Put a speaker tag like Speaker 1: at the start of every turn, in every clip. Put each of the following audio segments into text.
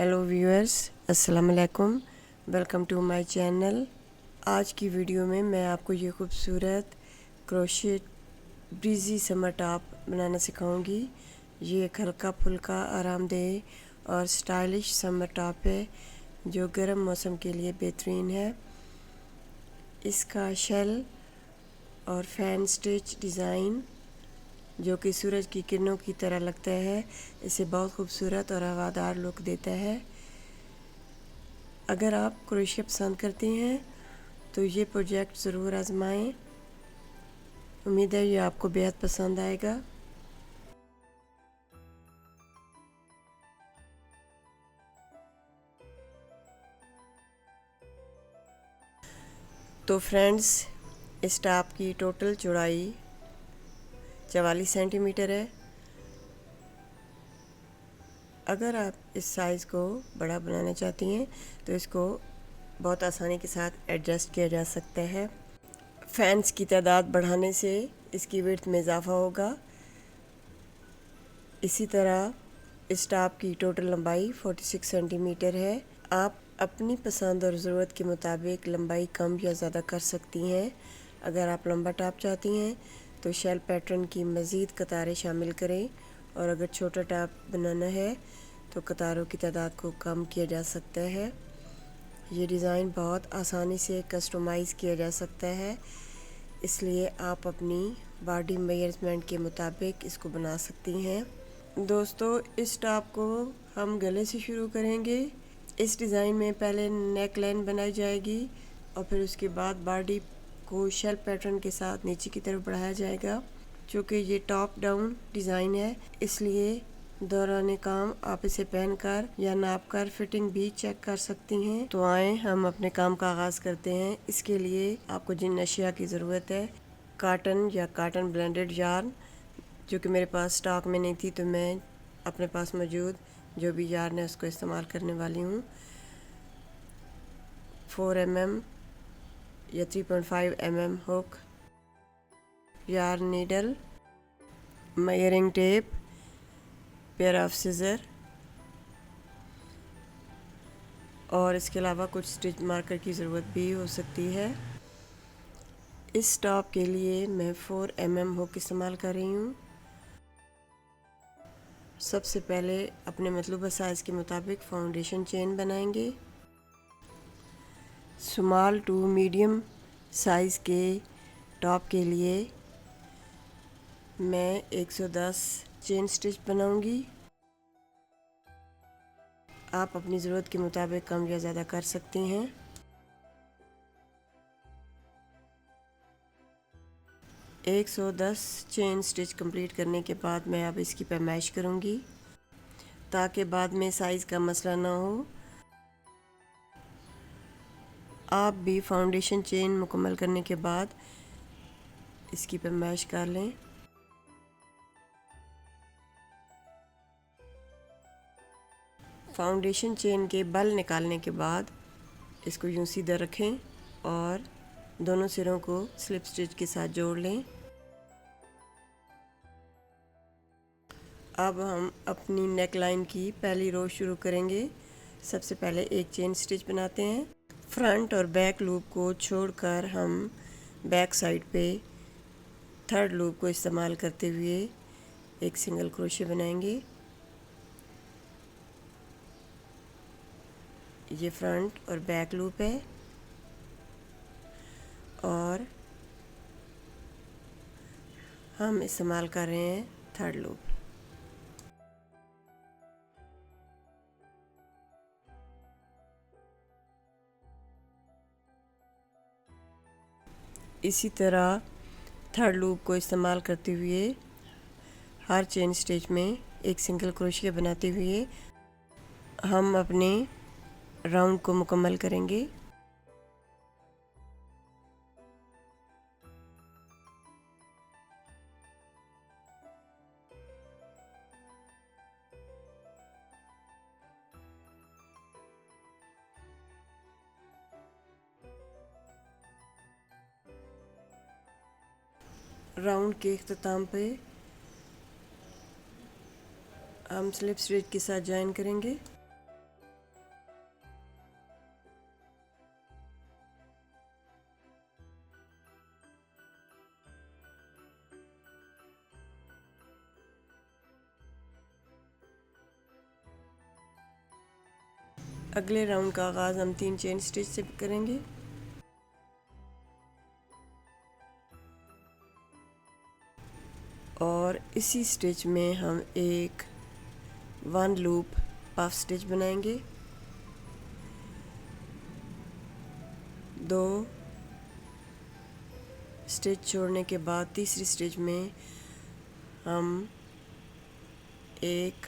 Speaker 1: Hello viewers, अस्सलाम वालेकुम। Welcome to my channel. आज की वीडियो में मैं आपको ये खूबसूरत क्रोशेट ब्रीजी समर टॉप बनाना सिखाऊंगी। ये एक हल्का फुल्का आरामदेह और स्टाइलिश समर टॉप है जो गर्म मौसम के लिए बेहतरीन है। इसका शेल और फैन स्टिच डिज़ाइन जो कि सूरज की किरणों की तरह लगता है, इसे बहुत खूबसूरत और हवादार लुक देता है। अगर आप क्रोशिया पसंद करते हैं तो ये प्रोजेक्ट ज़रूर आजमाएं। उम्मीद है ये आपको बेहद पसंद आएगा। तो फ्रेंड्स, इस टॉप की टोटल चौड़ाई 44 सेंटीमीटर है। अगर आप इस साइज़ को बड़ा बनाना चाहती हैं तो इसको बहुत आसानी के साथ एडजस्ट किया जा सकता है। फैंस की तादाद बढ़ाने से इसकी विड्थ में इजाफा होगा। इसी तरह इस टॉप की टोटल लंबाई 46 सेंटीमीटर है। आप अपनी पसंद और ज़रूरत के मुताबिक लंबाई कम या ज़्यादा कर सकती हैं। अगर आप लंबा टॉप चाहती हैं तो शेल पैटर्न की मज़ीद कतारें शामिल करें, और अगर छोटा टॉप बनाना है तो कतारों की तादाद को कम किया जा सकता है। ये डिज़ाइन बहुत आसानी से कस्टमाइज़ किया जा सकता है, इसलिए आप अपनी बॉडी मेजरमेंट के मुताबिक इसको बना सकती हैं। दोस्तों, इस टॉप को हम गले से शुरू करेंगे। इस डिज़ाइन में पहले नेक लाइन बनाई जाएगी और फिर उसके बाद बॉडी को शेल पैटर्न के साथ नीचे की तरफ बढ़ाया जाएगा। चूँकि ये टॉप डाउन डिज़ाइन है, इसलिए दौरान काम आप इसे पहनकर या नापकर फिटिंग भी चेक कर सकती हैं। तो आए हम अपने काम का आगाज़ करते हैं। इसके लिए आपको जिन अशिया की ज़रूरत है, काटन या काटन ब्लेंडेड यार्न, जो कि मेरे पास स्टॉक में नहीं थी, तो मैं अपने पास मौजूद जो भी यार्न है उसको इस्तेमाल करने वाली हूँ। 4 mm या 3.5 mm hook, yarn needle, measuring tape, pair of scissor और इसके अलावा कुछ स्टिच मार्कर की ज़रूरत भी हो सकती है। इस टॉप के लिए मैं 4 mm हुक इस्तेमाल कर रही हूँ। सबसे पहले अपने मतलूबा साइज़ के मुताबिक फाउंडेशन चेन बनाएंगे। स्मॉल टू मीडियम साइज़ के टॉप के लिए मैं 110 चेन स्टिच बनाऊंगी। आप अपनी ज़रूरत के मुताबिक कम या ज़्यादा कर सकती हैं। एक 110 चेन स्टिच कंप्लीट करने के बाद मैं अब इसकी पैमाइश करूंगी, ताकि बाद में साइज़ का मसला ना हो। आप भी फाउंडेशन चेन मुकम्मल करने के बाद इसकी पैमाइश कर लें। फाउंडेशन चेन के बल निकालने के बाद इसको यूं सीधा रखें और दोनों सिरों को स्लिप स्टिच के साथ जोड़ लें। अब हम अपनी नेक लाइन की पहली रो शुरू करेंगे। सबसे पहले एक चेन स्टिच बनाते हैं। फ्रंट और बैक लूप को छोड़कर हम बैक साइड पे थर्ड लूप को इस्तेमाल करते हुए एक सिंगल क्रोशे बनाएंगे। ये फ्रंट और बैक लूप है और हम इस्तेमाल कर रहे हैं थर्ड लूप। इसी तरह थर्ड लूप को इस्तेमाल करते हुए हर चेन स्टिच में एक सिंगल क्रोशिया बनाते हुए हम अपने राउंड को मुकम्मल करेंगे। राउंड के इख्तिताम पे हम स्लिप स्टिच के साथ जॉइन करेंगे। अगले राउंड का आगाज़ हम 3 चेन स्टिच से करेंगे। और इसी स्टिच में हम एक 1 लूप पफ स्टिच बनाएंगे। 2 स्टिच छोड़ने के बाद तीसरी स्टिच में हम एक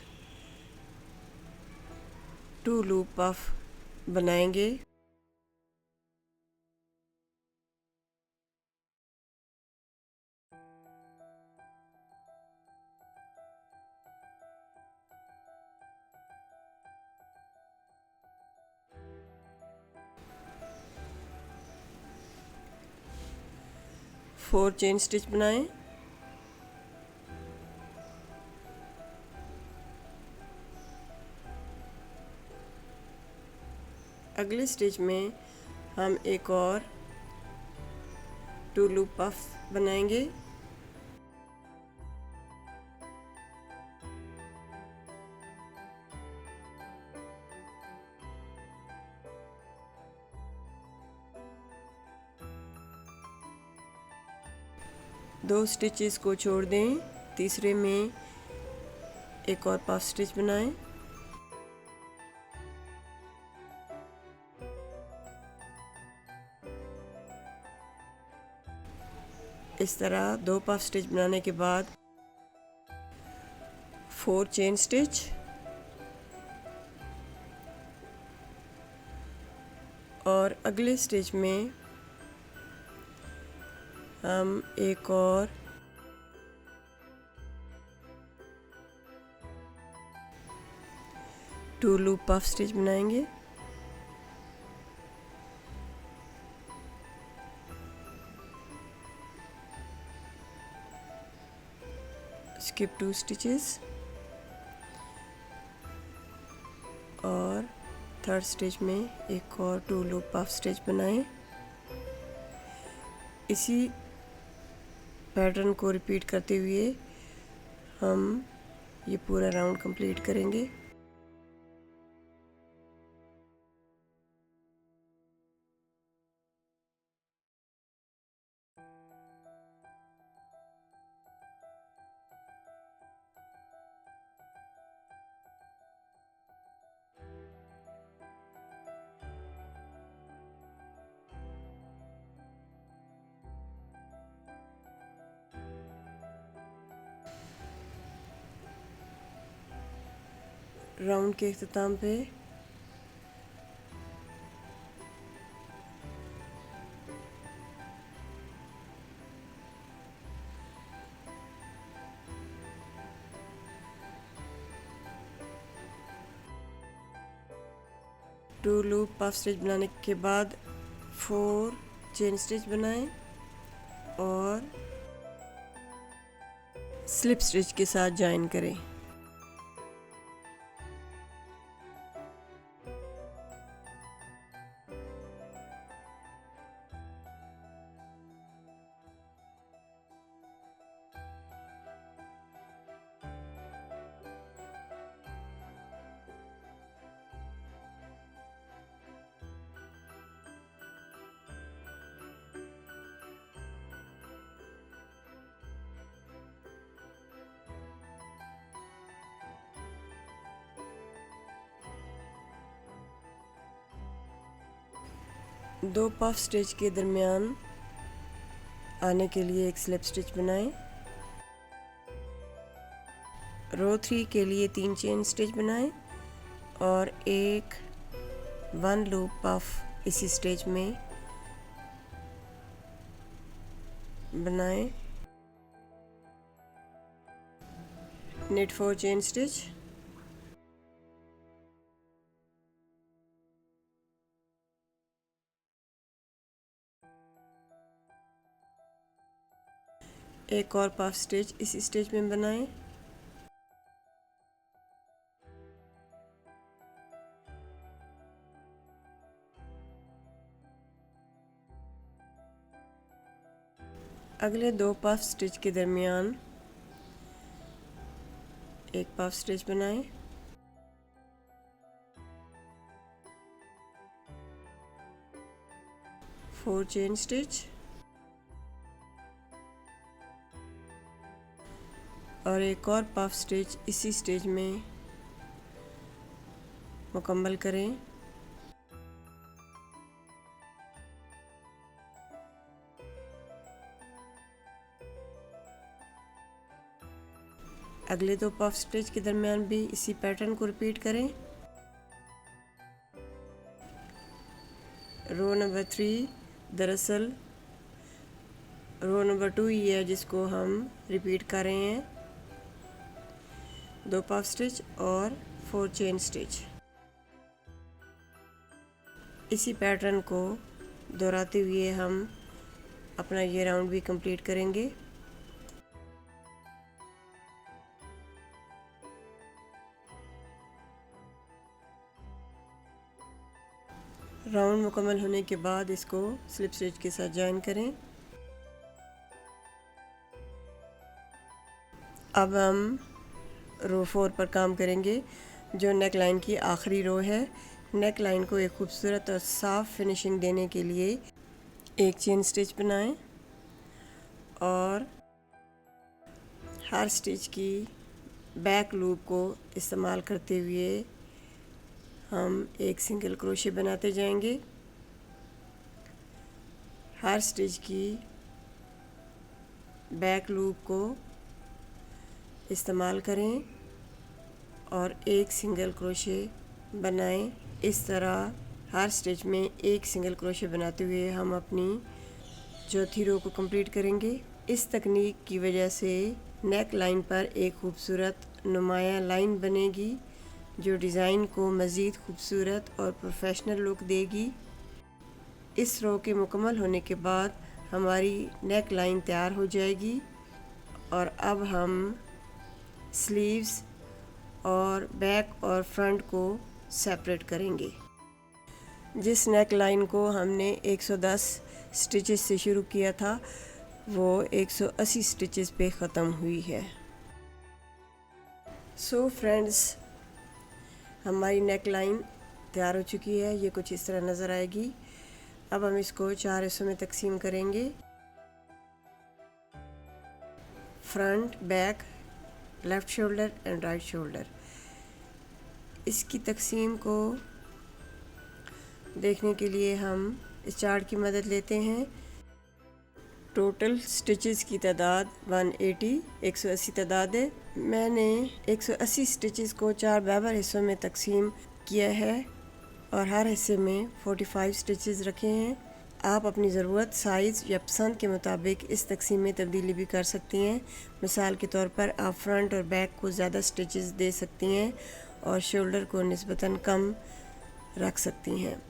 Speaker 1: 2 लूप पफ बनाएंगे। फोर चेन स्टिच बनाएं। अगले स्टिच में हम एक और 2 लूप पफ बनाएंगे। दो स्टिचेस को छोड़ दें, तीसरे में एक और पफ स्टिच बनाएं। इस तरह 2 पफ स्टिच बनाने के बाद 4 चेन स्टिच और अगले स्टिच में हम एक और 2 लूप पफ स्टिच बनाएंगे। स्किप 2 स्टिचेस और थर्ड स्टिच में एक और 2 लूप पफ स्टिच बनाएं। इसी पैटर्न को रिपीट करते हुए हम ये पूरा राउंड कंप्लीट करेंगे। राउंड के इख्तिताम पे टू लूप पफ स्टिच बनाने के बाद 4 चेन स्टिच बनाएं और स्लिप स्टिच के साथ जॉइन करें। दो पफ स्टिच के दरमियान आने के लिए एक स्लिप स्टिच बनाएं। रो 3 के लिए 3 चेन स्टिच बनाएं और एक 1 लूप पफ इसी स्टिच में बनाएं। नेट 4 चेन स्टिच एक और पफ स्टिच इसी स्टिच में बनाएं। अगले 2 पफ स्टिच के दरमियान एक पफ स्टिच बनाएं। 4 चेन स्टिच और एक और पफ स्टिच इसी स्टेज में मुकम्मल करें। अगले दो पफ स्टिच के दरमियान भी इसी पैटर्न को रिपीट करें। रो नंबर 3 दरअसल रो नंबर 2 ही है जिसको हम रिपीट कर रहे हैं। 2 पफ स्टिच और 4 चेन स्टिच। इसी पैटर्न को दोहराते हुए हम अपना ये राउंड भी कंप्लीट करेंगे। राउंड मुकम्मल होने के बाद इसको स्लिप स्टिच के साथ जॉइन करें। अब हम रो 4 पर काम करेंगे जो नेक लाइन की आखिरी रो है। नेक लाइन को एक खूबसूरत और साफ फिनिशिंग देने के लिए एक चेन स्टिच बनाएं और हर स्टिच की बैक लूप को इस्तेमाल करते हुए हम एक सिंगल क्रोशे बनाते जाएंगे। हर स्टिच की बैक लूप को इस्तेमाल करें और एक सिंगल क्रोशे बनाएं। इस तरह हर स्टिच में एक सिंगल क्रोशे बनाते हुए हम अपनी चौथी रो को कंप्लीट करेंगे। इस तकनीक की वजह से नेक लाइन पर एक खूबसूरत नुमाया लाइन बनेगी जो डिज़ाइन को मज़ीद खूबसूरत और प्रोफेशनल लुक देगी। इस रो के मुकम्मल होने के बाद हमारी नेक लाइन तैयार हो जाएगी और अब हम स्लीव्स और बैक और फ्रंट को सेपरेट करेंगे। जिस नेक लाइन को हमने 110 स्टिचेस से शुरू किया था वो 180 स्टिचेस पे ख़त्म हुई है। सो फ्रेंड्स, हमारी नेक लाइन तैयार हो चुकी है। ये कुछ इस तरह नज़र आएगी। अब हम इसको 4 हिस्सों में तकसीम करेंगे। Front, back, left shoulder and right shoulder. इसकी तकसीम को देखने के लिए हम इस चार्ट की मदद लेते हैं। टोटल स्टिचेस की तादाद 180 तादाद है। मैंने 180 स्टिचेस को 4 बराबर हिस्सों में तकसीम किया है और हर हिस्से में 45 स्टिचेस रखे हैं। आप अपनी ज़रूरत, साइज़ या पसंद के मुताबिक इस तकसीम में तब्दीली भी कर सकती हैं। मिसाल के तौर पर आप फ्रंट और बैक को ज़्यादा स्टिचेस दे सकती हैं और शोल्डर को निस्बतन कम रख सकती हैं।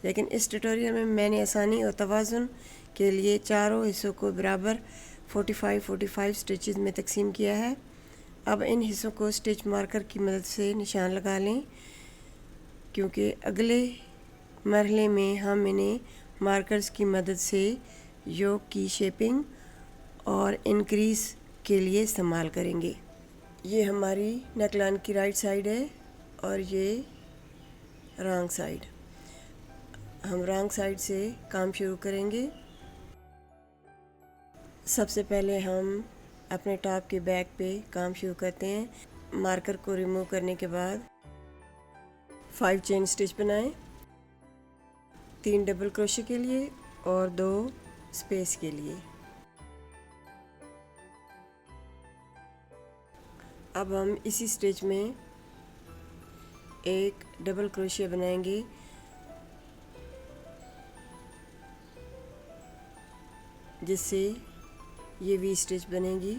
Speaker 1: लेकिन इस ट्यूटोरियल में मैंने आसानी और तवाज़ुन के लिए चारों हिस्सों को बराबर 45 स्टिचेस में तकसीम किया है। अब इन हिस्सों को स्टिच मार्कर की मदद से निशान लगा लें क्योंकि अगले मरहले में हम इन्हें मार्कर्स की मदद से योक की शेपिंग और इंक्रीज़ के लिए इस्तेमाल करेंगे। ये हमारी नेकलाइन की राइट साइड है और ये रॉन्ग साइड। हम रॉन्ग साइड से काम शुरू करेंगे। सबसे पहले हम अपने टॉप के बैक पे काम शुरू करते हैं। मार्कर को रिमूव करने के बाद 5 चेन स्टिच बनाएं, 3 डबल क्रोशे के लिए और 2 स्पेस के लिए। अब हम इसी स्टिच में एक डबल क्रोशे बनाएंगे जिससे ये वी स्टिच बनेगी।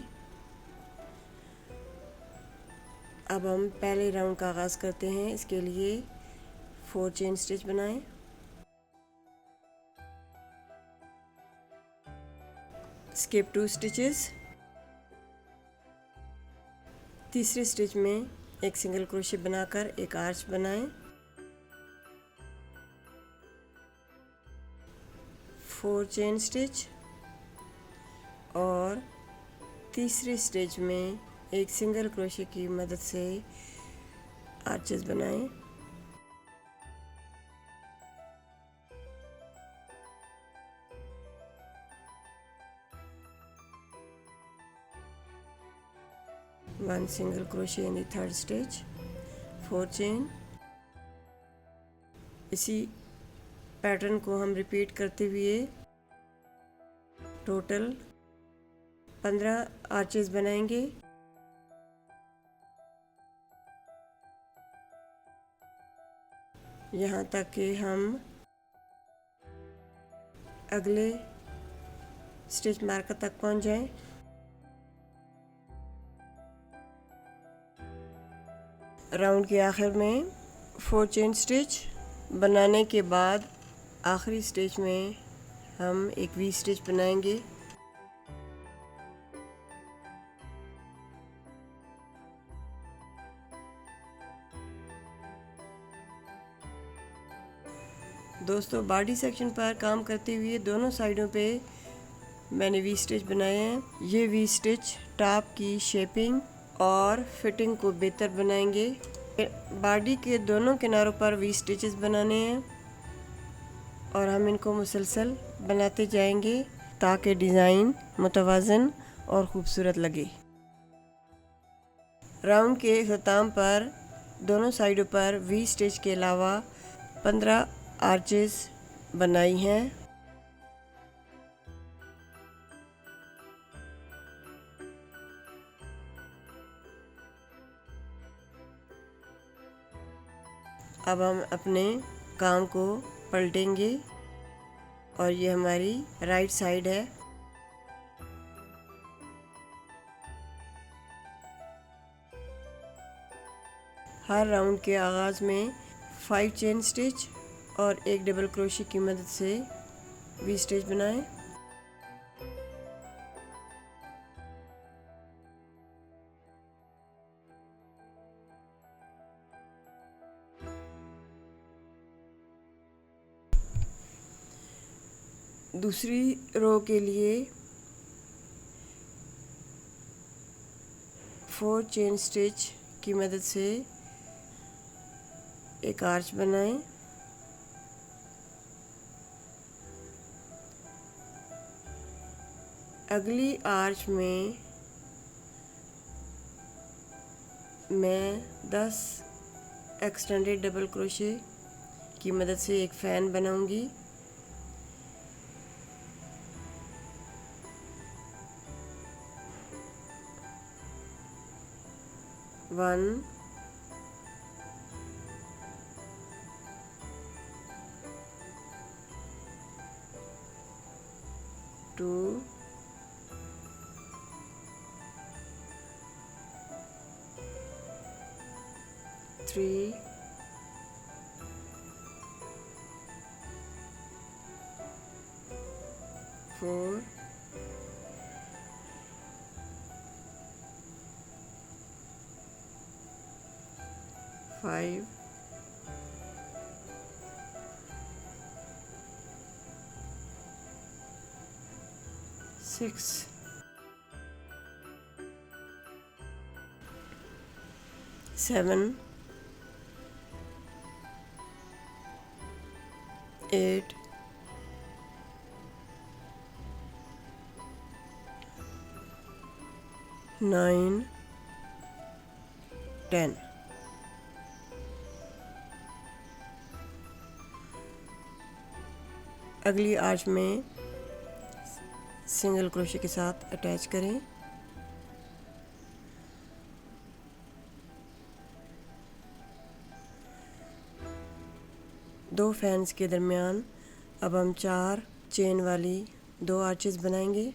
Speaker 1: अब हम पहले राउंड का आगाज़ करते हैं। इसके लिए 4 चेन स्टिच बनाएं, स्किप 2 स्टिचेस, तीसरे स्टिच में एक सिंगल क्रोशे बनाकर एक आर्च बनाएं, 4 चेन स्टिच और तीसरे स्टिच में एक सिंगल क्रोशे की मदद से आर्चेस बनाएं। 1 single crochet in the third stitch, 4 chain। इसी पैटर्न को हम रिपीट करते हुए टोटल 15 आर्चेस बनाएंगे। यहाँ तक कि हम अगले स्टिच मार्कर तक पहुँच जाएं। राउंड के आखिर में 4 चेन स्टिच बनाने के बाद आखिरी स्टिच में हम एक वी स्टिच बनाएंगे। दोस्तों, बॉडी सेक्शन पर काम करते हुए दोनों साइडों पे मैंने वी स्टिच बनाए हैं। ये वी स्टिच टॉप की शेपिंग और फिटिंग को बेहतर बनाएंगे। बॉडी के दोनों किनारों पर वी स्टिचेस बनाने हैं और हम इनको मुसलसल बनाते जाएंगे ताकि डिज़ाइन मुतवाज़न और ख़ूबसूरत लगे। राउंड के अख्ताम पर दोनों साइडों पर वी स्टिच के अलावा 15 आर्चेस बनाई हैं। अब हम अपने काम को पलटेंगे और ये हमारी राइट साइड है। हर राउंड के आगाज़ में 5 चेन स्टिच और एक डबल क्रोशे की मदद से वी स्टिच बनाएं। दूसरी रो के लिए 4 चेन स्टिच की मदद से एक आर्च बनाएं। अगली आर्च में मैं 10 एक्सटेंडेड डबल क्रोशे की मदद से एक फ़ैन बनाऊंगी। वन, 2, 3, 4, 5, 6, 7, 8, 9, 10। अगली आर्च में सिंगल क्रोशे के साथ अटैच करें। दो फैंस के दरमियान अब हम 4 चेन वाली 2 आर्चेस बनाएंगे।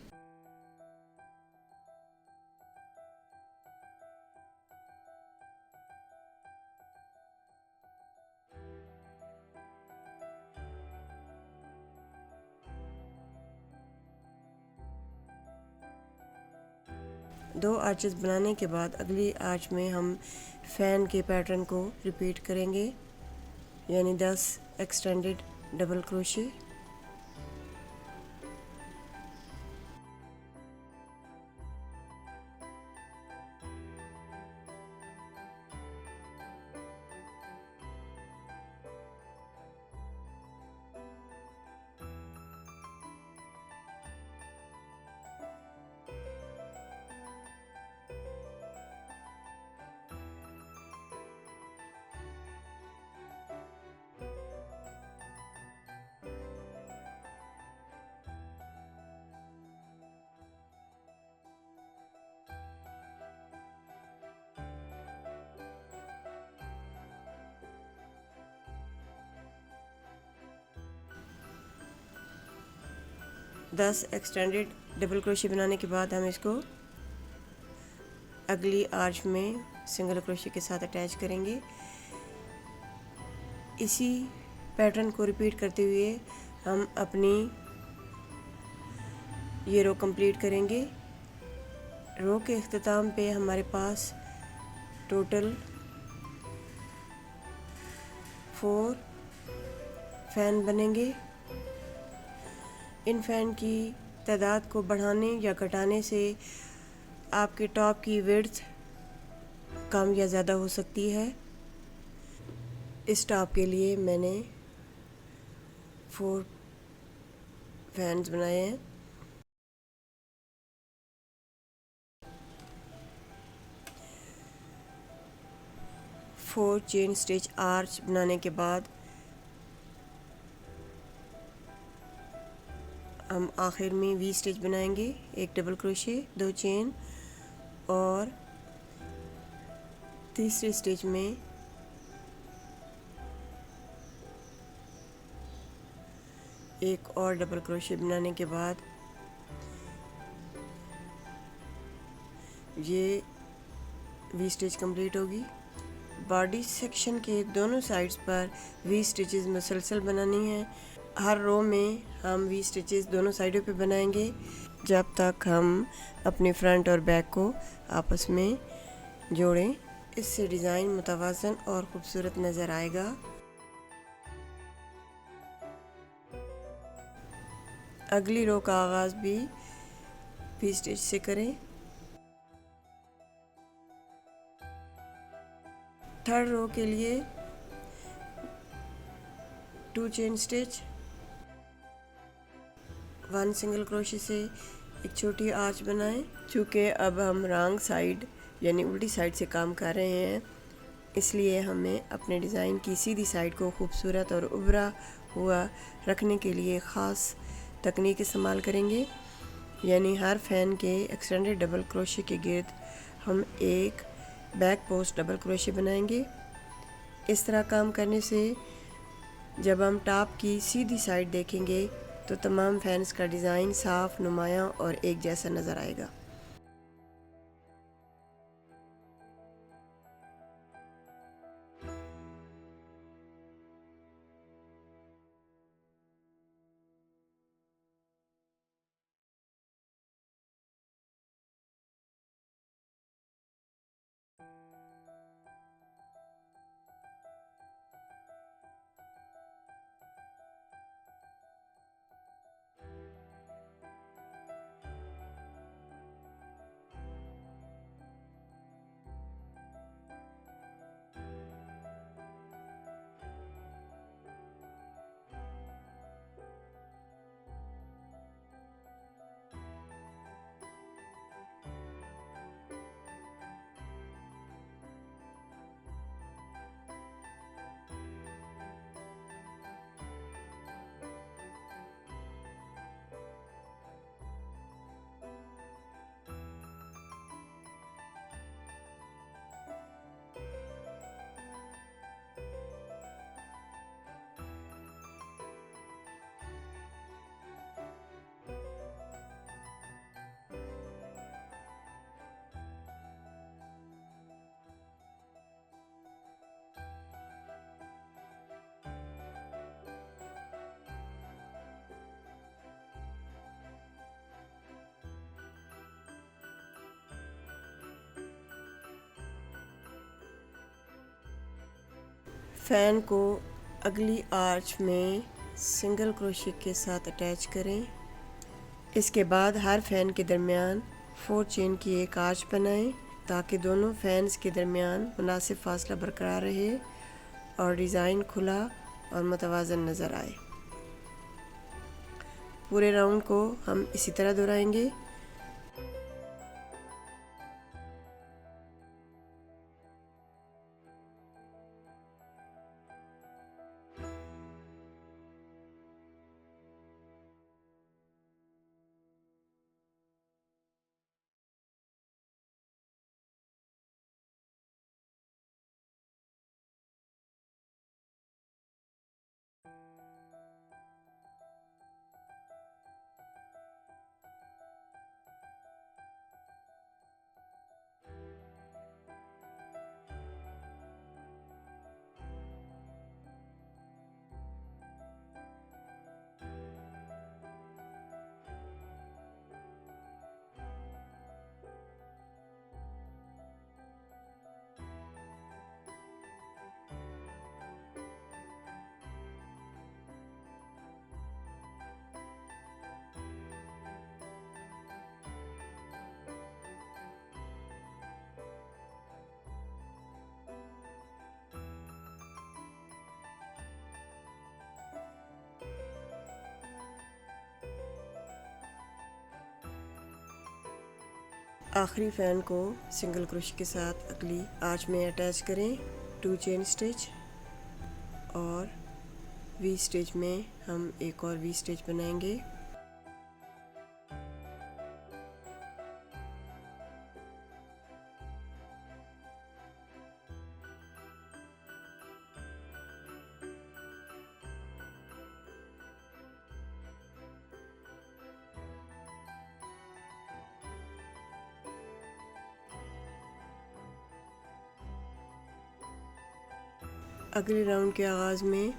Speaker 1: दो आर्चेस बनाने के बाद अगली आर्च में हम फ़ैन के पैटर्न को रिपीट करेंगे, यानी 10 extended double crochet. 10 extended double crochet बनाने के बाद हम इसको अगली आर्च में सिंगल क्रोशे के साथ अटैच करेंगे। इसी पैटर्न को रिपीट करते हुए हम अपनी ये रो कंप्लीट करेंगे। रो के इख्तिताम पे हमारे पास टोटल 4 फैन बनेंगे। इन फैन की तादाद को बढ़ाने या घटाने से आपके टॉप की विड्थ कम या ज़्यादा हो सकती है। इस टॉप के लिए मैंने 4 फैन्स बनाए हैं। फोर चेन स्टिच आर्च बनाने के बाद हम आखिर में वी स्टिच बनाएंगे। एक डबल क्रोशे, 2 चेन और तीसरे स्टिच में एक और डबल क्रोशे बनाने के बाद ये वी स्टिच कंप्लीट होगी। बॉडी सेक्शन के दोनों साइड्स पर वी स्टिचेस मुसलसल बनानी है। हर रो में हम वी स्टिचेस दोनों साइडों पे बनाएंगे जब तक हम अपने फ्रंट और बैक को आपस में जोड़ें। इससे डिज़ाइन मुतवाज़न और ख़ूबसूरत नज़र आएगा। अगली रो का आगाज़ भी वी स्टिच से करें। थर्ड रो के लिए 2 चेन स्टिच, 1 सिंगल क्रोशे से एक छोटी आर्च बनाएं। चूँकि अब हम रॉन्ग साइड यानी उल्टी साइड से काम कर रहे हैं, इसलिए हमें अपने डिज़ाइन की सीधी साइड को खूबसूरत और उभरा हुआ रखने के लिए ख़ास तकनीक इस्तेमाल करेंगे। यानी हर फैन के एक्सटेंडेड डबल क्रोशे के गिर्द हम एक बैक पोस्ट डबल क्रोशे बनाएंगे। इस तरह काम करने से जब हम टॉप की सीधी साइड देखेंगे तो तमाम फैन्स का डिज़ाइन साफ, नुमायाँ और एक जैसा नज़र आएगा। फैन को अगली आर्च में सिंगल क्रोशे के साथ अटैच करें। इसके बाद हर फैन के दरमियान 4 चेन की एक आर्च बनाएं ताकि दोनों फैन्स के दरमियान मुनासिब फासला बरकरार रहे और डिज़ाइन खुला और मुतवाज़न नज़र आए। पूरे राउंड को हम इसी तरह दोहराएंगे। आखिरी फैन को सिंगल क्रोशे के साथ अगली आर्च में अटैच करें, 2 चेन स्टिच, और वी स्टिच में हम एक और वी स्टिच बनाएंगे। अगले राउंड के आगाज़ में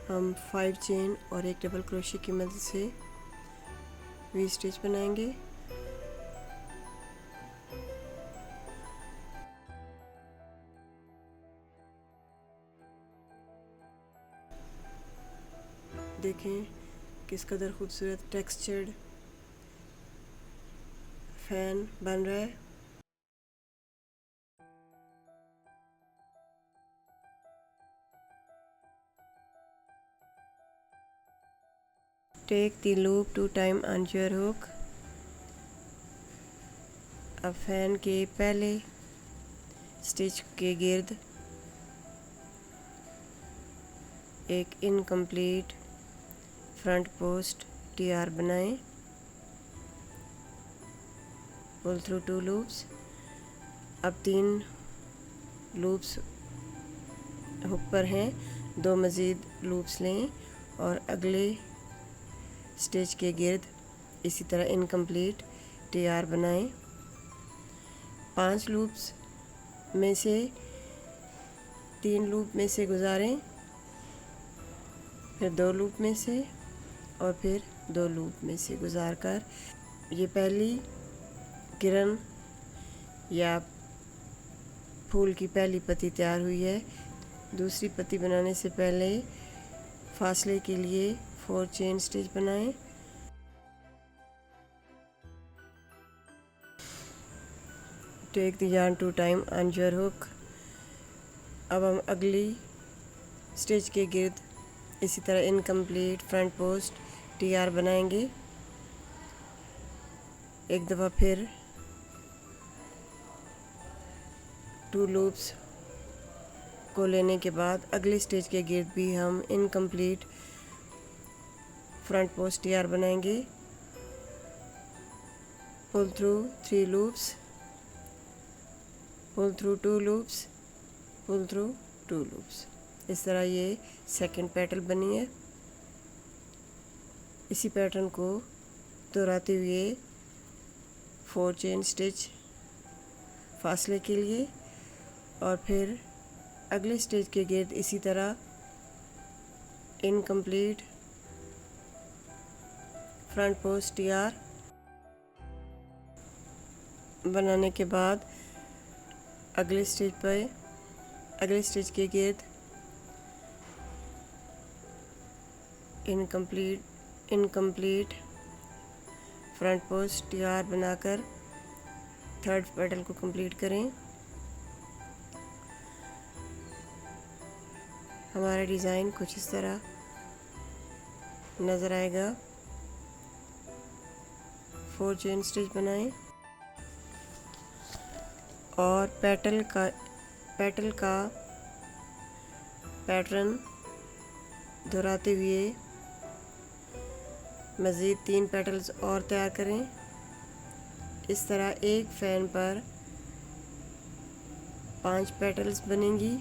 Speaker 1: हम 5 चेन और एक डबल क्रोशे की मदद से वी स्टिच बनाएंगे। देखें किस कदर खूबसूरत टेक्सचर्ड फैन बन रहा है। Take the loop 2 times on your hook। अब फैन के पहले स्टिच के गिर्द एक इनकम्प्लीट फ्रंट पोस्ट टीआर बनाएं। Pull through 2 loops. अब 3 लूप्स हुक पर हैं, 2 मज़ीद लूप्स लें और अगले स्टिच के गिर्द इसी तरह इनकम्प्लीट टीआर बनाएं। 5 लूप्स में से 3 लूप में से गुजारें, फिर 2 लूप में से और फिर 2 लूप में से गुजार कर ये पहली किरण या फूल की पहली पत्ती तैयार हुई है। दूसरी पत्ती बनाने से पहले फासले के लिए 4 चेन स्टिच बनाएं। Take the yarn 2 times on your hook। अब हम अगली स्टिच के गिर्द इसी तरह इनकम्प्लीट फ्रंट पोस्ट टीआर बनाएंगे। एक दफ़ा फिर 2 लूप्स को लेने के बाद अगली स्टिच के गिर्द भी हम इनकम्प्लीट फ्रंट पोस्ट टीआर बनाएंगे। Pull through 3 loops, pull through 2 loops, pull through 2 loops. इस तरह ये सेकंड पैटर्न बनी है। इसी पैटर्न को दोहराते हुए 4 चेन स्टिच फासले के लिए और फिर अगले स्टिच के गिर्द इसी तरह इनकम्प्लीट फ्रंट पोस्ट टीआर बनाने के बाद अगले स्टिच के गिर्द इनकम्प्लीट फ्रंट पोस्ट टीआर बनाकर थर्ड पैटर्न को कंप्लीट करें। हमारा डिज़ाइन कुछ इस तरह नज़र आएगा। 4 चेन स्टिच बनाएं और पेटल का पैटर्न दोहराते हुए मज़ीद 3 पेटल्स और तैयार करें। इस तरह एक फैन पर 5 पेटल्स बनेंगी।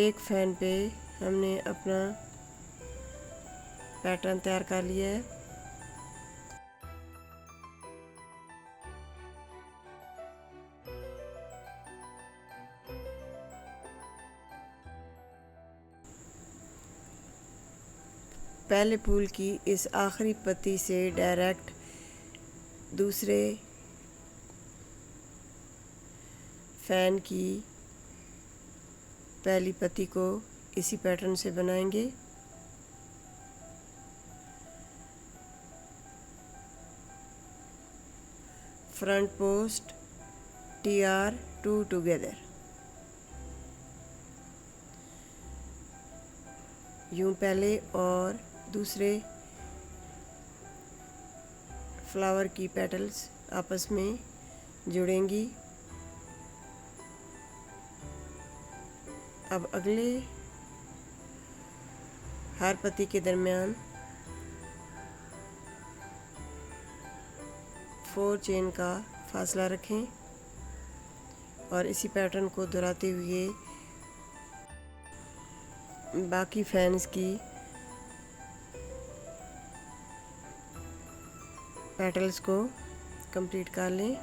Speaker 1: एक फैन पे हमने अपना पैटर्न तैयार कर लिया है। पहले फूल की इस आखिरी पत्ती से डायरेक्ट दूसरे फैन की पहली पत्ती को इसी पैटर्न से बनाएंगे। फ्रंट पोस्ट TR2 टुगेदर, यूं पहले और दूसरे फ्लावर की पेटल्स आपस में जुड़ेंगी। अब अगले हर पत्ती के दरमियान 4 चेन का फासला रखें और इसी पैटर्न को दोहराते हुए बाकी फैन्स की पेटल्स को कंप्लीट कर लें।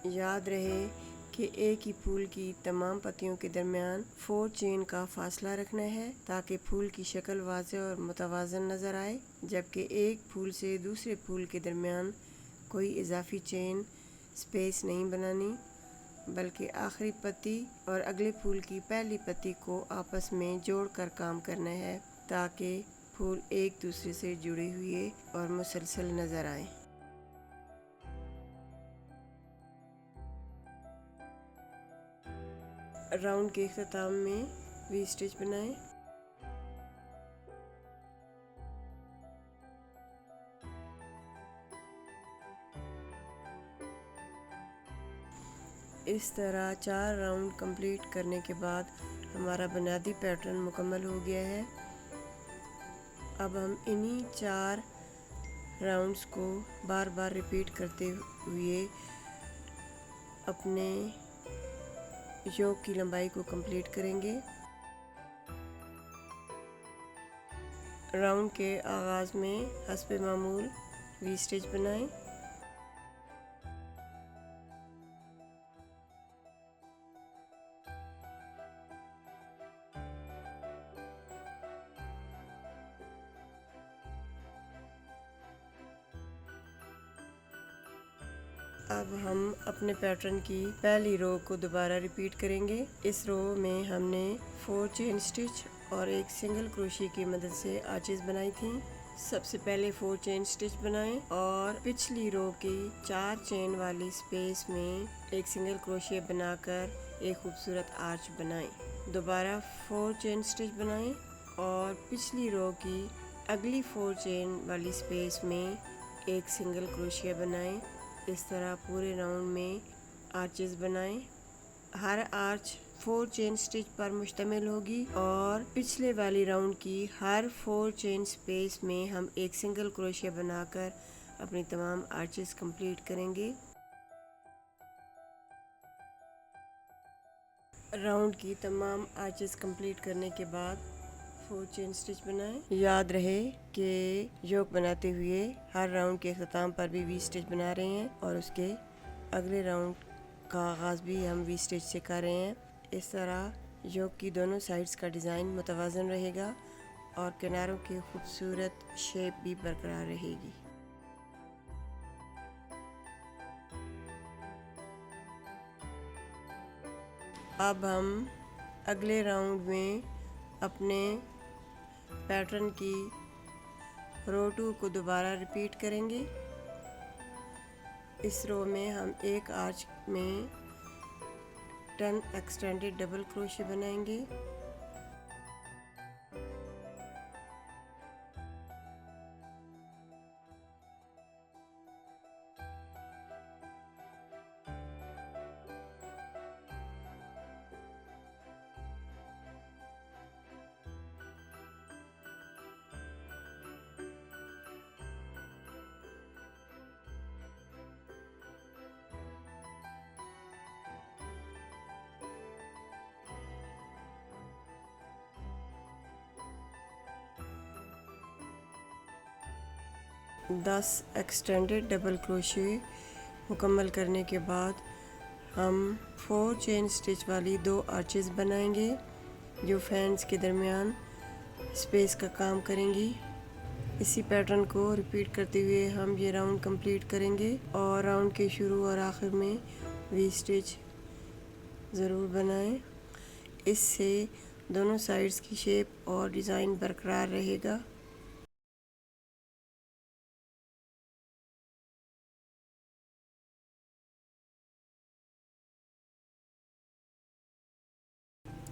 Speaker 1: याद रहे कि एक ही फूल की तमाम पत्तियों के दरमियान 4 चेन का फासला रखना है ताकि फूल की शक्ल वाज़ेह और मुतवाज़न नज़र आए, जबकि एक फूल से दूसरे फूल के दरमियान कोई इजाफी चेन स्पेस नहीं बनानी, बल्कि आखिरी पत्ती और अगले फूल की पहली पत्ती को आपस में जोड़कर काम करना है ताकि फूल एक दूसरे से जुड़े हुए और मुसलसल नज़र आए। राउंड के इख्तिताम में वी स्टिच बनाएं। इस तरह 4 राउंड कंप्लीट करने के बाद हमारा बुनियादी पैटर्न मुकम्मल हो गया है। अब हम इन्हीं 4 राउंड्स को बार बार रिपीट करते हुए अपने योक की लंबाई को कंप्लीट करेंगे। राउंड के आगाज़ में हस्बे मामूल वी स्टिच बनाएं। अब हम अपने पैटर्न की पहली रो को दोबारा रिपीट करेंगे। इस रो में हमने 4 चेन स्टिच और एक सिंगल क्रोशिया की मदद से आर्चेस बनाई थी। सबसे पहले 4 चेन स्टिच बनाएं और पिछली रो की 4 चेन वाली स्पेस में एक सिंगल क्रोशिया बनाकर एक खूबसूरत आर्च बनाएं। दोबारा 4 चेन स्टिच बनाएं और पिछली रो की अगली 4 चेन वाली स्पेस में एक सिंगल क्रोशिया बनाएं। इस तरह पूरे राउंड में आर्चेस बनाएं। हर आर्च 4 चेन स्टिच पर मुश्तमिल होगी और पिछले वाली राउंड की हर 4 चेन स्पेस में हम एक सिंगल क्रोशिया बनाकर अपनी तमाम आर्चेस कंप्लीट करेंगे। राउंड की तमाम आर्चेस कंप्लीट करने के बाद 4 चेन स्टिच बनाएं। याद रहे कि योक बनाते हुए हर राउंड के अख्ताम पर भी वी स्टिच बना रहे हैं और उसके अगले राउंड का आगाज़ भी हम वी स्टिच से कर रहे हैं। इस तरह योक की दोनों साइड्स का डिज़ाइन मुतवाज़न रहेगा और किनारों की खूबसूरत शेप भी बरकरार रहेगी। अब हम अगले राउंड में अपने पैटर्न की रो 2 को दोबारा रिपीट करेंगे। इस रो में हम एक आर्च में 10 एक्सटेंडेड डबल क्रोशिया बनाएंगे। 10 एक्सटेंडेड डबल क्रोशे मुकम्मल करने के बाद हम 4 चेन स्टिच वाली 2 आर्चेस बनाएंगे जो फैंस के दरमियान स्पेस का काम करेंगी। इसी पैटर्न को रिपीट करते हुए हम ये राउंड कंप्लीट करेंगे और राउंड के शुरू और आखिर में वी स्टिच ज़रूर बनाएं। इससे दोनों साइड्स की शेप और डिज़ाइन बरकरार रहेगा।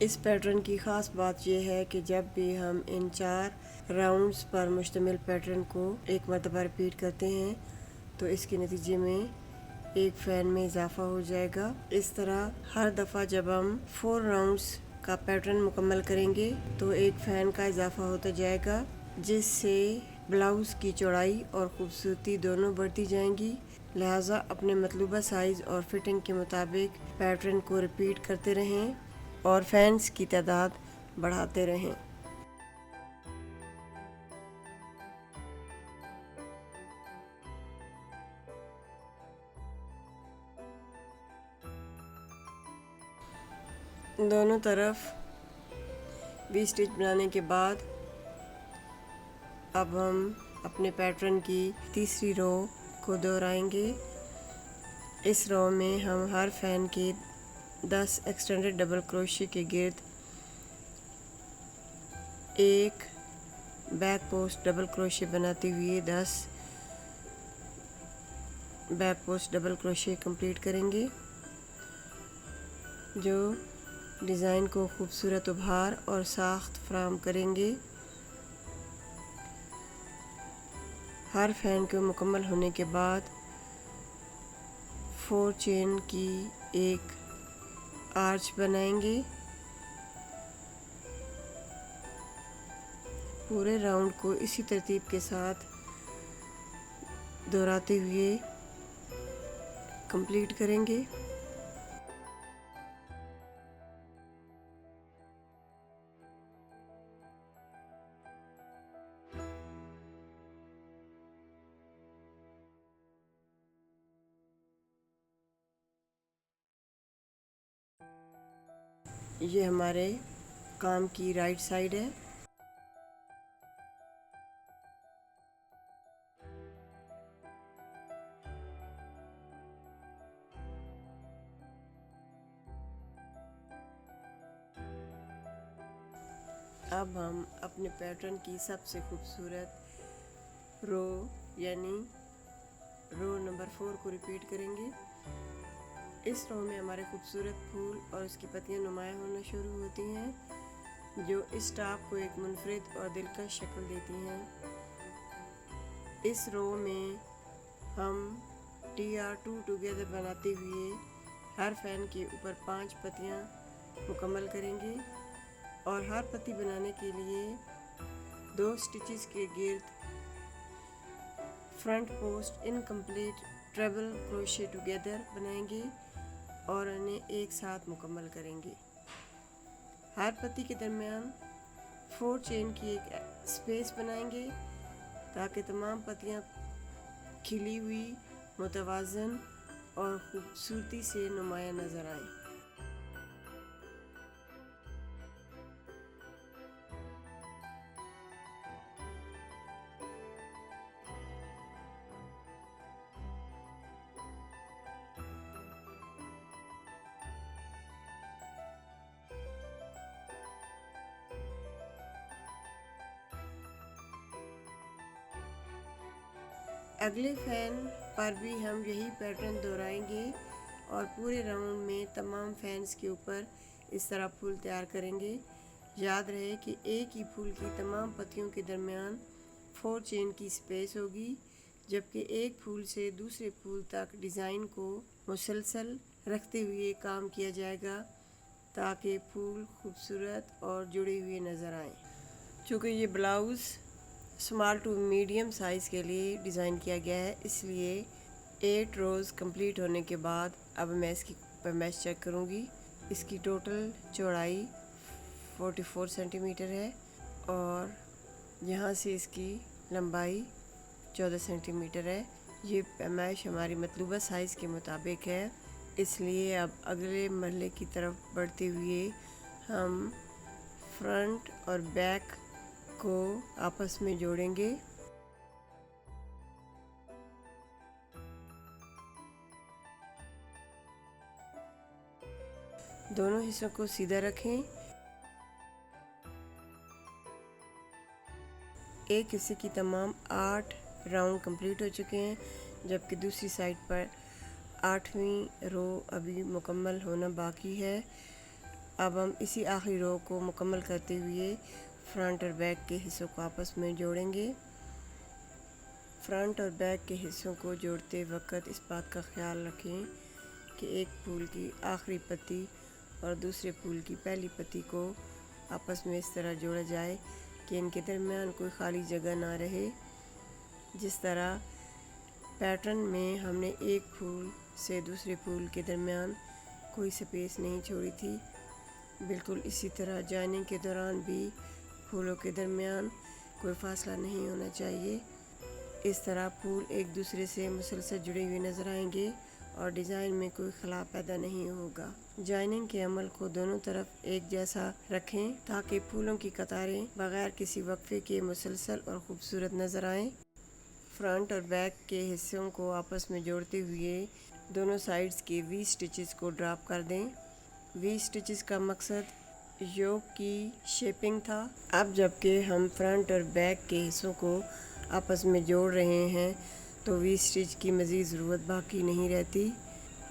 Speaker 1: इस पैटर्न की ख़ास बात यह है कि जब भी हम इन 4 राउंड्स पर मुश्तमिल पैटर्न को एक मरतबा रिपीट करते हैं तो इसके नतीजे में एक फ़ैन में इजाफा हो जाएगा। इस तरह हर दफ़ा जब हम 4 राउंड्स का पैटर्न मुकम्मल करेंगे तो एक फ़ैन का इजाफा होता जाएगा, जिससे ब्लाउज़ की चौड़ाई और ख़ूबसूरती दोनों बढ़ती जाएंगी। लिहाजा अपने मतलूबा साइज़ और फिटिंग के मुताबिक पैटर्न को रिपीट करते रहें और फैंस की तादाद बढ़ाते रहें। दोनों तरफ वी स्टिच बनाने के बाद अब हम अपने पैटर्न की तीसरी रो को दोहराएंगे। इस रो में हम हर फैन के 10 एक्सटेंडेड डबल क्रोशे के गिर्द एक बैक पोस्ट डबल क्रोशे बनाते हुए 10 back post double crochet complete करेंगे, जो डिज़ाइन को खूबसूरत उभार और साख्त फराहम करेंगे। हर फैन को मुकम्मल होने के बाद 4 चेन की एक आर्च बनाएंगे। पूरे राउंड को इसी तरतीब के साथ दोहराते हुए कंप्लीट करेंगे। ये हमारे काम की राइट साइड है। अब हम अपने पैटर्न की सबसे खूबसूरत रो यानी रो नंबर 4 को रिपीट करेंगे। इस रो में हमारे खूबसूरत फूल और उसकी पत्तियां नुमायां होना शुरू होती हैं, जो इस टॉप को एक मुनफरिद और दिलकश शक्ल देती हैं। इस रो में हम TR2 टुगेदर बनाते हुए हर फैन के ऊपर 5 पत्तियां मुकम्मल करेंगे और हर पत्ती बनाने के लिए 2 स्टिचेस के गिर्द front post incomplete triple crochet together बनाएंगे और उन्हें एक साथ मुकम्मल करेंगे। हर पत्ती के दरमियान 4 चेन की एक स्पेस बनाएंगे ताकि तमाम पत्तियां खिली हुई, मुतवाज़न और खूबसूरती से नुमायां नज़र आएं। अगले फ़ैन पर भी हम यही पैटर्न दोहराएंगे और पूरे राउंड में तमाम फैंस के ऊपर इस तरह फूल तैयार करेंगे। याद रहे कि एक ही फूल की तमाम पत्तियों के दरमियान 4 चेन की स्पेस होगी, जबकि एक फूल से दूसरे फूल तक डिज़ाइन को मुसलसल रखते हुए काम किया जाएगा ताकि फूल खूबसूरत और जुड़े हुए नज़र आएं। चूँकि ये blouse small to medium size के लिए डिज़ाइन किया गया है, इसलिए 8 रोज़ कंप्लीट होने के बाद अब मैं इसकी पैमाइश चेक करूँगी। इसकी टोटल चौड़ाई 44 सेंटीमीटर है और यहाँ से इसकी लंबाई 14 सेंटीमीटर है। ये पैमाइश हमारी मतलूबा साइज़ के मुताबिक है। इसलिए अब अगले मरहले की तरफ बढ़ते हुए हम फ्रंट और बैक को आपस में जोड़ेंगे। दोनों हिस्सों को सीधा रखें। एक हिस्से की तमाम 8 राउंड कंप्लीट हो चुके हैं, जबकि दूसरी साइड पर 8वीं रो अभी मुकम्मल होना बाकी है। अब हम इसी आखिरी रो को मुकम्मल करते हुए फ्रंट और बैक के हिस्सों को आपस में जोड़ेंगे। फ्रंट और बैक के हिस्सों को जोड़ते वक्त इस बात का ख्याल रखें कि एक फूल की आखिरी पत्ती और दूसरे फूल की पहली पत्ती को आपस में इस तरह जोड़ा जाए कि इनके दरमियान कोई खाली जगह ना रहे। जिस तरह पैटर्न में हमने एक फूल से दूसरे फूल के दरमियान कोई स्पेस नहीं छोड़ी थी, बिल्कुल इसी तरह जॉइनिंग के दौरान भी फूलों के दरमियान कोई फासला नहीं होना चाहिए। इस तरह फूल एक दूसरे से मुसलसल जुड़े हुए नज़र आएंगे और डिज़ाइन में कोई खला पैदा नहीं होगा। जॉइनिंग के अमल को दोनों तरफ एक जैसा रखें ताकि फूलों की कतारें बगैर किसी वक्फे के मुसलसल और खूबसूरत नज़र आएं। फ्रंट और बैक के हिस्सों को आपस में जोड़ते हुए दोनों साइड्स के वी स्टिचेस को ड्रॉप कर दें। वी स्टिचेस का मकसद योक की शेपिंग था। अब जबकि हम फ्रंट और बैक के हिस्सों को आपस में जोड़ रहे हैं तो वी स्टिच की मज़ीद ज़रूरत बाकी नहीं रहती,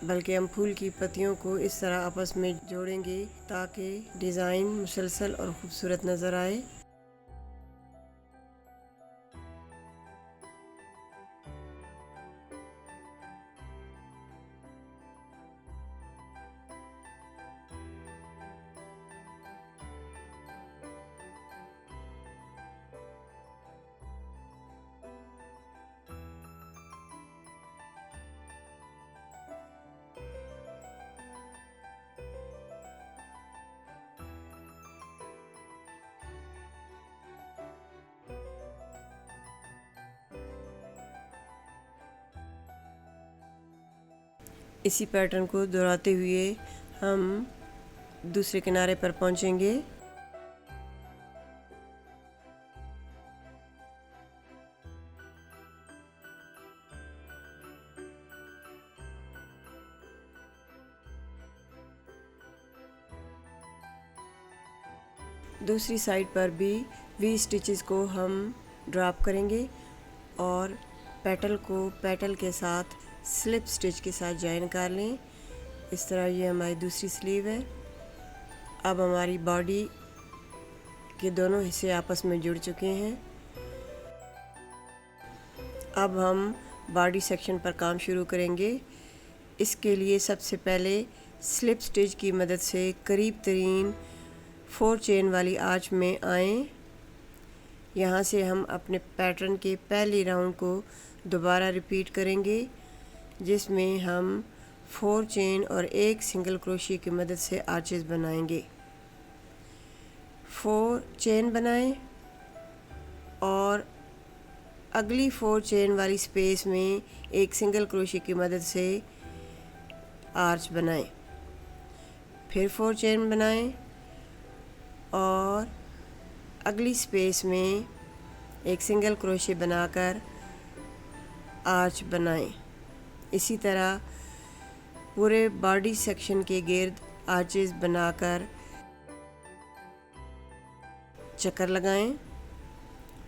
Speaker 1: बल्कि हम फूल की पत्तियों को इस तरह आपस में जोड़ेंगे ताकि डिज़ाइन मुसलसल और ख़ूबसूरत नज़र आए। इसी पैटर्न को दोहराते हुए हम दूसरे किनारे पर पहुंचेंगे। दूसरी साइड पर भी वी स्टिचेस को हम ड्रॉप करेंगे और पेटल को पेटल के साथ स्लिप स्टिच के साथ जॉइन कर लें। इस तरह ये हमारी दूसरी स्लीव है। अब हमारी बॉडी के दोनों हिस्से आपस में जुड़ चुके हैं। अब हम बॉडी सेक्शन पर काम शुरू करेंगे। इसके लिए सबसे पहले स्लिप स्टिच की मदद से करीब तरीन 4 चेन वाली आर्च में आएं। यहाँ से हम अपने पैटर्न के पहले राउंड को दोबारा रिपीट करेंगे, जिसमें हम 4 चेन और एक सिंगल क्रोशिया की मदद से आर्चेस बनाएंगे। 4 चेन बनाएं और अगली 4 चेन वाली स्पेस में एक सिंगल क्रोशिया की मदद से आर्च बनाएं। फिर 4 चेन बनाएं और अगली स्पेस में एक सिंगल क्रोशिया बनाकर आर्च बनाएं। इसी तरह पूरे बॉडी सेक्शन के गिर्द आर्चेस बनाकर चक्कर लगाएं,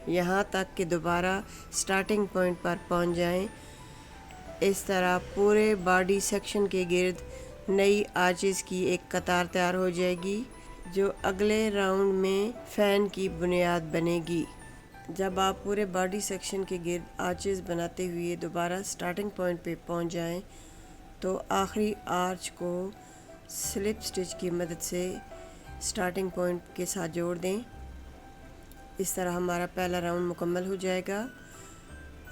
Speaker 1: यहाँ तक कि दोबारा स्टार्टिंग पॉइंट पर पहुँच जाएं। इस तरह पूरे बॉडी सेक्शन के गिर्द नई आर्चेस की एक कतार तैयार हो जाएगी, जो अगले राउंड में फ़ैन की बुनियाद बनेगी। जब आप पूरे बॉडी सेक्शन के गिर्द आर्चेस बनाते हुए दोबारा स्टार्टिंग पॉइंट पे पहुंच जाएं, तो आखिरी आर्च को स्लिप स्टिच की मदद से स्टार्टिंग पॉइंट के साथ जोड़ दें। इस तरह हमारा पहला राउंड मुकम्मल हो जाएगा।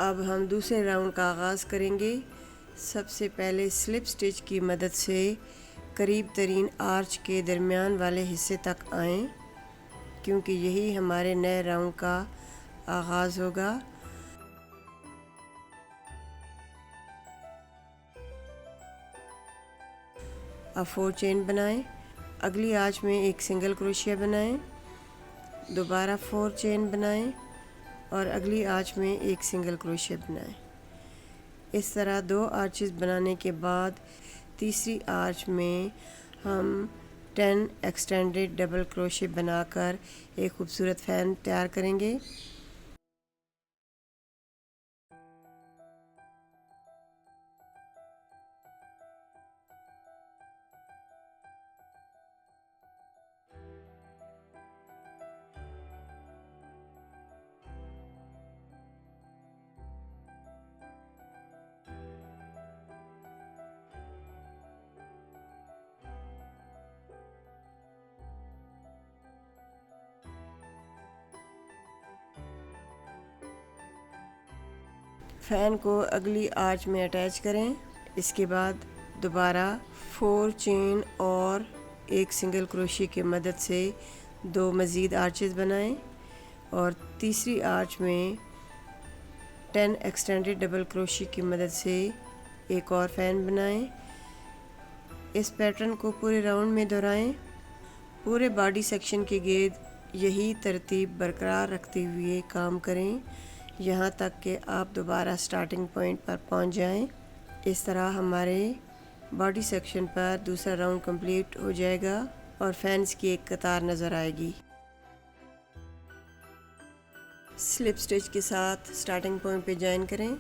Speaker 1: अब हम दूसरे राउंड का आगाज़ करेंगे। सबसे पहले स्लिप स्टिच की मदद से करीब तरीन आर्च के दरमियान वाले हिस्से तक आएं, क्योंकि यही हमारे नए राउंड का आगाज़ होगा। अब 4 चेन बनाएं, अगली आर्च में एक सिंगल क्रोशिया बनाएं, दोबारा 4 चेन बनाएं और अगली आर्च में एक सिंगल क्रोशिया बनाएं। इस तरह 2 आर्चेस बनाने के बाद तीसरी आर्च में हम 10 एक्सटेंडेड डबल क्रोशिया बनाकर एक खूबसूरत फ़ैन तैयार करेंगे। फ़ैन को अगली आर्च में अटैच करें। इसके बाद दोबारा 4 चेन और एक सिंगल क्रोशिया की मदद से 2 मज़ीद आर्चेस बनाएं और तीसरी आर्च में 10 एक्सटेंडेड डबल क्रोशिया की मदद से एक और फ़ैन बनाएं। इस पैटर्न को पूरे राउंड में दोहराएं। पूरे बॉडी सेक्शन के गिर्द यही तरतीब बरकरार रखते हुए काम करें यहाँ तक कि आप दोबारा स्टार्टिंग पॉइंट पर पहुँच जाएं। इस तरह हमारे बॉडी सेक्शन पर दूसरा राउंड कंप्लीट हो जाएगा और फैंस की एक कतार नज़र आएगी। स्लिप स्टिच के साथ स्टार्टिंग पॉइंट पे जॉइन करें।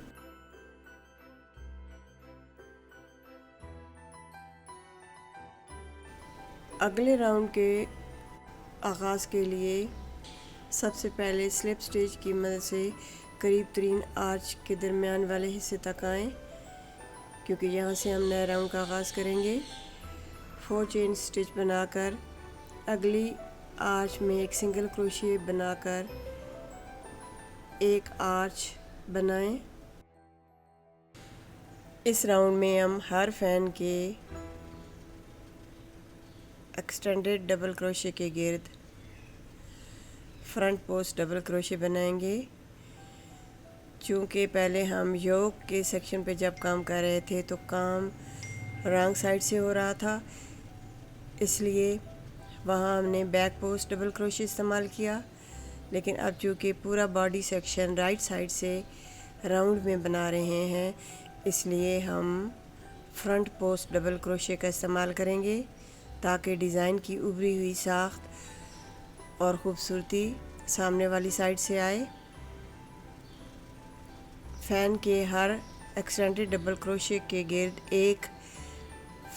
Speaker 1: अगले राउंड के आगाज़ के लिए सबसे पहले स्लिप स्टिच की मदद से करीब तरीन आर्च के दरमियान वाले हिस्से तक आएँ, क्योंकि यहाँ से हम नए राउंड का आगाज़ करेंगे। 4 चेन स्टिच बनाकर अगली आर्च में एक सिंगल क्रोशिया बनाकर एक आर्च बनाएं। इस राउंड में हम हर फैन के एक्सटेंडेड डबल क्रोशिया के गिर्द फ्रंट पोस्ट डबल क्रोशिया बनाएंगे। चूँकि पहले हम योक के सेक्शन पे जब काम कर रहे थे तो काम रॉन्ग साइड से हो रहा था, इसलिए वहाँ हमने बैक पोस्ट डबल क्रोशिया इस्तेमाल किया। लेकिन अब चूँकि पूरा बॉडी सेक्शन राइट साइड से राउंड में बना रहे हैं, इसलिए हम फ्रंट पोस्ट डबल क्रोशिया का इस्तेमाल करेंगे ताकि डिज़ाइन की उभरी हुई साख्त और ख़ूबसूरती सामने वाली साइड से आए। फ़ैन के हर एक्सटेंडेड डबल क्रोशिया के गिर्द एक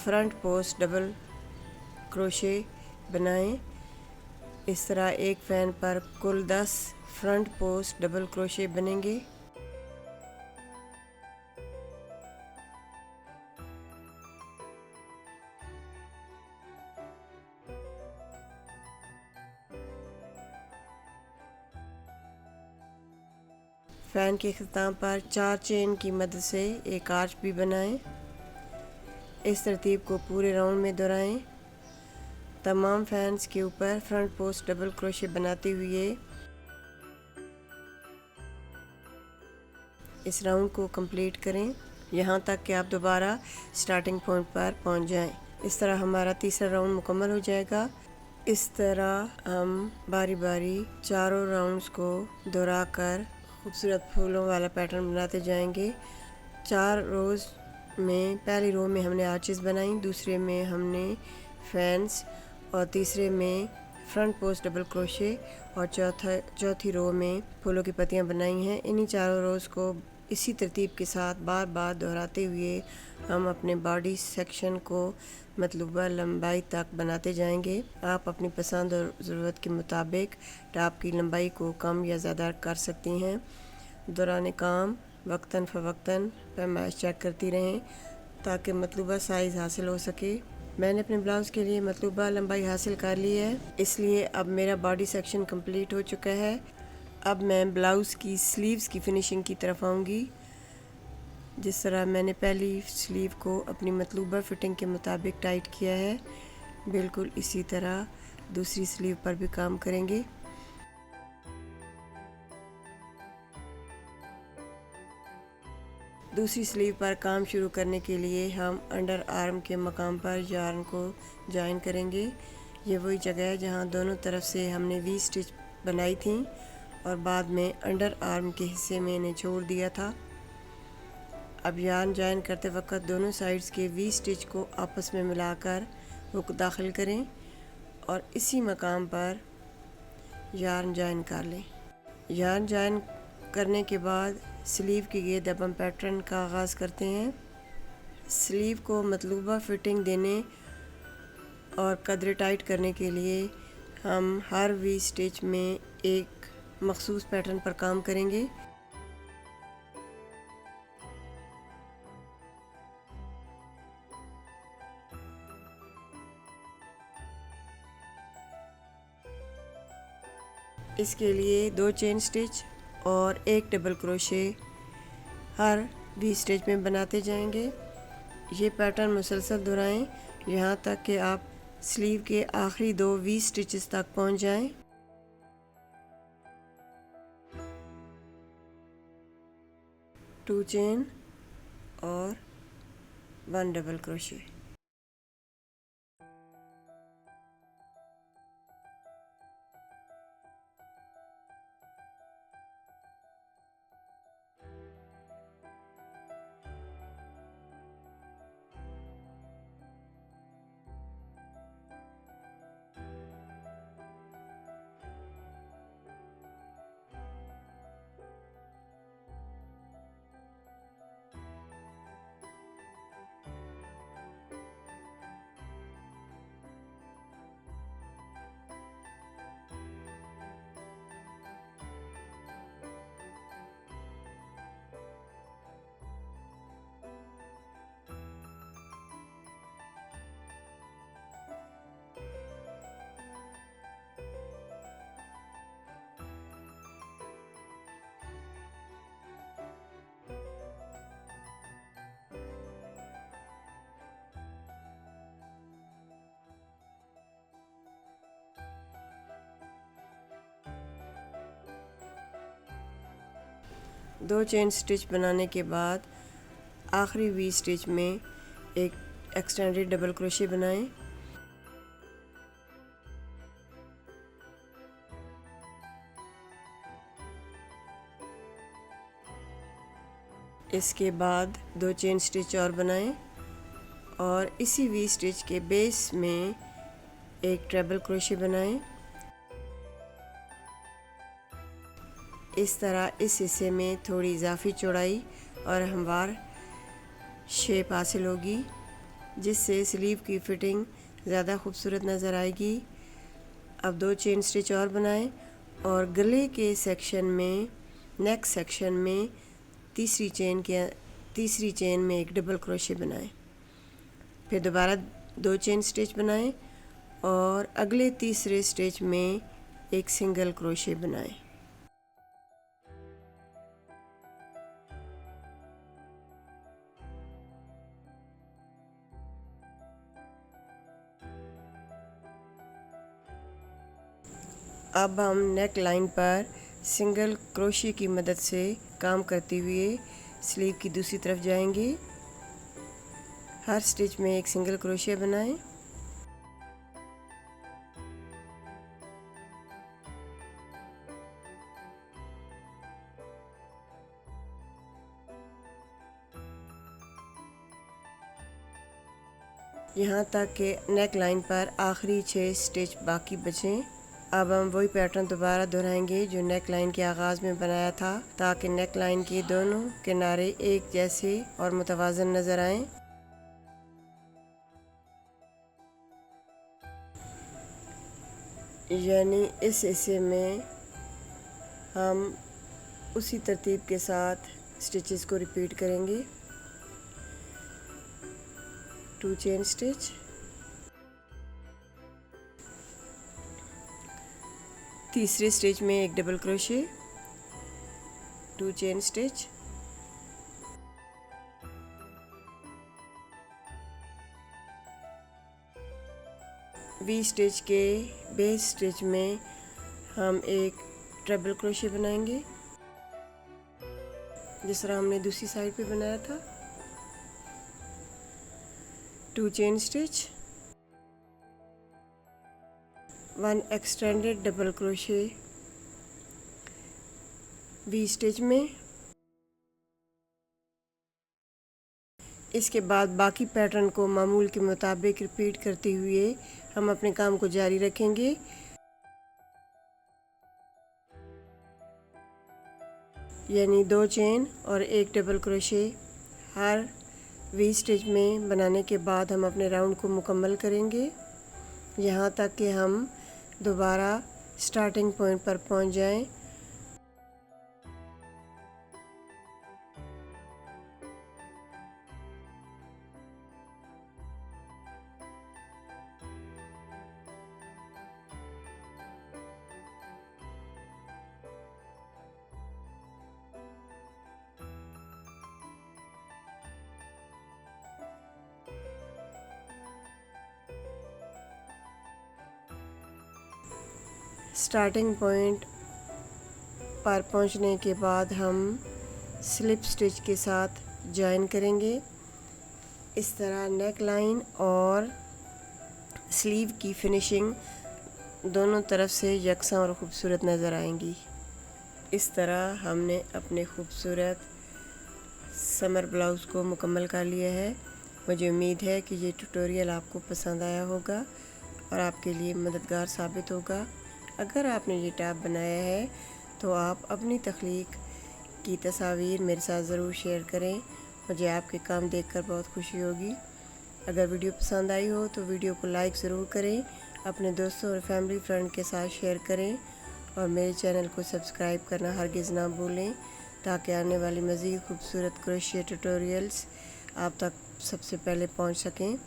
Speaker 1: फ्रंट पोस्ट डबल क्रोशिया बनाएं। इस तरह एक फ़ैन पर कुल 10 फ्रंट पोस्ट डबल क्रोशिया बनेंगे। फ़ैन के अख्ताम पर 4 चेन की मदद से एक आर्च भी बनाएं। इस तरतीब को पूरे राउंड में दोहराएं। तमाम फैंस के ऊपर फ्रंट पोस्ट डबल क्रोशिया बनाते हुए इस राउंड को कंप्लीट करें यहाँ तक कि आप दोबारा स्टार्टिंग पॉइंट पर पहुँच जाएं। इस तरह हमारा तीसरा राउंड मुकम्मल हो जाएगा। इस तरह हम बारी बारी चारों राउंड्स को दोहरा कर खूबसूरत फूलों वाला पैटर्न बनाते जाएंगे। 4 रोज़ में पहली रो में हमने आर्चेस बनाई, दूसरे में हमने फैंस और तीसरे में फ्रंट पोस्ट डबल क्रोशिया और चौथी रो में फूलों की पत्तियां बनाई हैं। इन्हीं चारों रोज़ को इसी तरतीब के साथ बार बार दोहराते हुए हम अपने बॉडी सेक्शन को मतलूबा लंबाई तक बनाते जाएंगे। आप अपनी पसंद और ज़रूरत के मुताबिक टॉप की लंबाई को कम या ज़्यादा कर सकती हैं। दौरान काम वक्तन फ़वक्तन पैमाइश चेक करती रहें ताकि मतलूबा साइज़ हासिल हो सके। मैंने अपने ब्लाउज़ के लिए मतलूबा लंबाई हासिल कर ली है, इसलिए अब मेरा बॉडी सेक्शन कंप्लीट हो चुका है। अब मैं ब्लाउज़ की स्लीव्स की फिनिशिंग की तरफ आऊँगी। जिस तरह मैंने पहली स्लीव को अपनी मतलूबा फिटिंग के मुताबिक टाइट किया है, बिल्कुल इसी तरह दूसरी स्लीव पर भी काम करेंगे। दूसरी स्लीव पर काम शुरू करने के लिए हम अंडर आर्म के मकाम पर यार्न को जॉइन करेंगे। ये वही जगह है जहाँ दोनों तरफ से हमने वी स्टिच बनाई थी और बाद में अंडर आर्म के हिस्से में इन्हें छोड़ दिया था। अब यार्न जॉइन करते वक्त दोनों साइड्स के वी स्टिच को आपस में मिलाकर हुक दाखिल करें और इसी मकाम पर यार्न जॉइन कर लें। यार्न जॉइन करने के बाद स्लीव के लिए अब हम पैटर्न का आगाज़ करते हैं। स्लीव को मतलूबा फिटिंग देने और कदर टाइट करने के लिए हम हर वी स्टिच में एक मखसूस पैटर्न पर काम करेंगे। इसके लिए 2 चेन स्टिच और 1 डबल क्रोशे हर वी स्टिच में बनाते जाएंगे। ये पैटर्न मुसलसल दोहराएं यहाँ तक कि आप स्लीव के आखिरी 2 वी स्टिचेस तक पहुँच जाएं। टू चेन और 1 डबल क्रोशे। दो चेन स्टिच बनाने के बाद आखिरी वी स्टिच में एक एक्सटेंडेड डबल क्रोशे बनाएं। इसके बाद 2 चेन स्टिच और बनाएं और इसी वी स्टिच के बेस में एक ट्रिपल क्रोशे बनाएं। इस तरह इस हिस्से में थोड़ी इजाफी चौड़ाई और हमवार शेप हासिल होगी, जिससे स्लीव की फ़िटिंग ज़्यादा खूबसूरत नज़र आएगी। अब 2 चेन स्टिच और बनाएं और गले के सेक्शन में, नेक सेक्शन में तीसरी चेन में एक डबल क्रोशे बनाएं। फिर दोबारा 2 चेन स्टिच बनाएं और अगले तीसरे स्टिच में एक सिंगल क्रोशे बनाएं। अब हम नेक लाइन पर सिंगल क्रोशे की मदद से काम करते हुए स्लीव की दूसरी तरफ जाएंगे। हर स्टिच में एक सिंगल क्रोशे बनाएं। यहाँ तक कि नेक लाइन पर आखिरी 6 स्टिच बाकी बचें। अब हम वही पैटर्न दोबारा दोहराएंगे जो नेक लाइन के आगाज़ में बनाया था, ताकि नेक लाइन के दोनों किनारे एक जैसे और मुतवाज़न नज़र आएं। यानी इस हिस्से में हम उसी तरतीब के साथ स्टिचेस को रिपीट करेंगे। 2 चेन स्टिच, तीसरे स्टिच में एक double crochet, 2 chain stitch, V stitch के बेस स्टिच में हम एक ट्रिपल क्रोशे बनाएंगे। जिस तरह हमने दूसरी साइड पे बनाया था। 2 chain stitch, 1 extended double crochet V stitch में। इसके बाद बाकी पैटर्न को मामूल के मुताबिक रिपीट करते हुए हम अपने काम को जारी रखेंगे। यानी 2 चेन और 1 डबल क्रोशे हर वी स्टिच में बनाने के बाद हम अपने राउंड को मुकम्मल करेंगे, यहाँ तक कि हम दोबारा स्टार्टिंग पॉइंट पर पहुँच जाएं। स्टार्टिंग पॉइंट पर पहुंचने के बाद हम स्लिप स्टिच के साथ जॉइन करेंगे। इस तरह नेक लाइन और स्लीव की फिनिशिंग दोनों तरफ से यकसा और ख़ूबसूरत नज़र आएंगी। इस तरह हमने अपने खूबसूरत समर ब्लाउज़ को मुकम्मल कर लिया है। मुझे उम्मीद है कि ये ट्यूटोरियल आपको पसंद आया होगा और आपके लिए मददगार साबित होगा। अगर आपने ये टॉप बनाया है तो आप अपनी तख्लीक की तस्वीर मेरे साथ ज़रूर शेयर करें। मुझे आपके काम देखकर बहुत खुशी होगी। अगर वीडियो पसंद आई हो तो वीडियो को लाइक ज़रूर करें, अपने दोस्तों और फैमिली फ्रेंड के साथ शेयर करें और मेरे चैनल को सब्सक्राइब करना हरगिज़ ना भूलें, ताकि आने वाली मज़ीद खूबसूरत क्रोशिया ट्यूटोरियल्स आप तक सबसे पहले पहुंच सकें।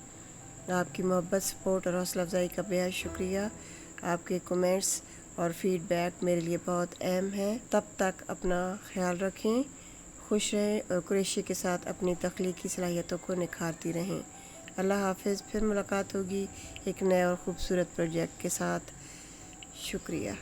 Speaker 1: आपकी मोहब्बत, सपोर्ट और हौसला अफजाई का बेहद शुक्रिया। आपके कमेंट्स और फीडबैक मेरे लिए बहुत अहम है। तब तक अपना ख्याल रखें, खुश रहें और क्रोशिया के साथ अपनी तख्लीकी सलाहियतों को निखारती रहें। अल्लाह हाफ़िज़। फिर मुलाकात होगी एक नए और ख़ूबसूरत प्रोजेक्ट के साथ। शुक्रिया।